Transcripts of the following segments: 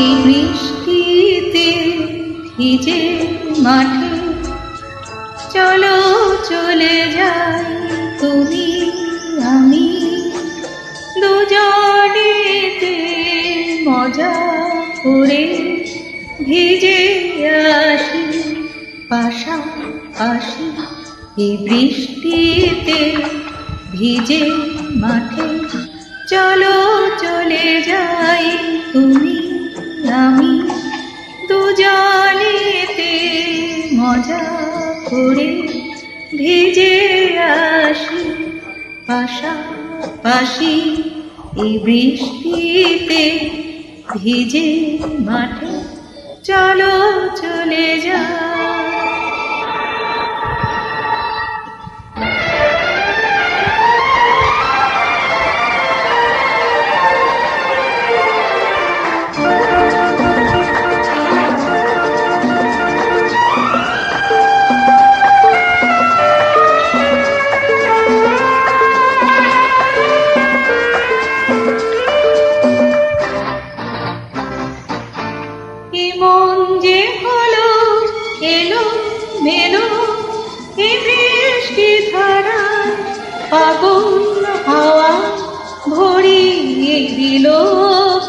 এই বৃষ্টিতে ভিজে মাঠে চলো চলে যাই তুমি আমি দুজনেতে মজা করে ভিজে আসি পাশাপাশি। এই বৃষ্টিতে ভিজে মাঠে চলো চলে যাই তুমি আমি দুজনেতে মজা করে ভিজে আসি পাশাপাশি। এই বৃষ্টিতে ভিজে মাঠে চলো চলে যাই। মন যে হলো এলো মেলো এই বৃষ্টি ধারা পাগল হাওয়া ভরিয়ে দিল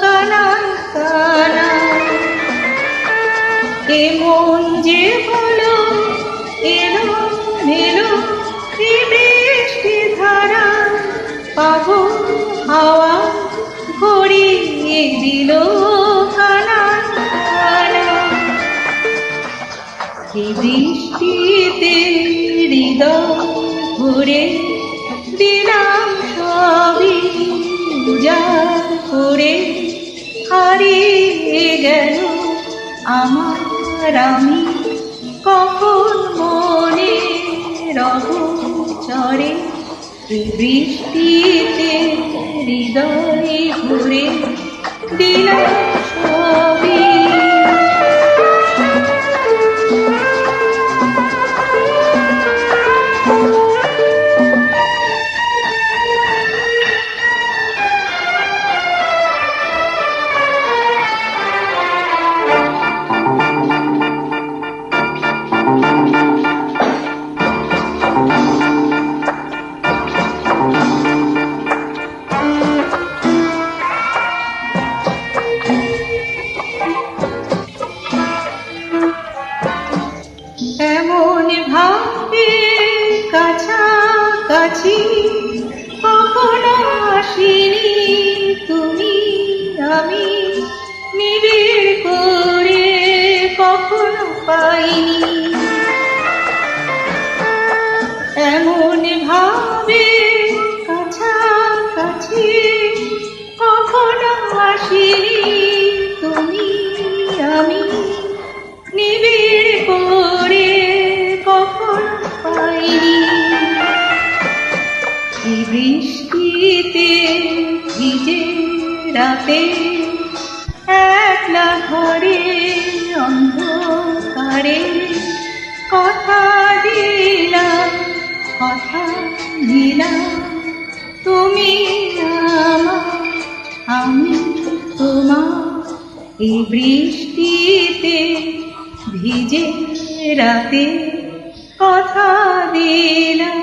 কানায় কানায়। এ মন যে হলো এলো মেলো এই বৃষ্টি ধারা পাগল হাওয়া ভরিয়ে দিল কানায়। এই বৃষ্টিতে হৃদয় ভরে দিলাম সবই উজাড় করে হারিয়ে গেল আমার আমি কখন মনে রব চরে। এই বৃষ্টিতে হৃদয় ভরে দিলাম সবই। এমন ভাবে কাছাকাছি কখনো আসিনি তুমি আমি নিবিড় করে কখনো পাইনি। এমন ভাবে কাছাকাছি কখনো আসিনি তুমি আমি নিবিড় করে কখনো পাইনি। এই বৃষ্টিতে ভিজে রাতে একলা ঘরে অন্ধকারে কথা দিলাম কথা দিলাম তুমি আমার আমি তোমার। এই বৃষ্টিতে ভিজে রাতে কথা দিলাম।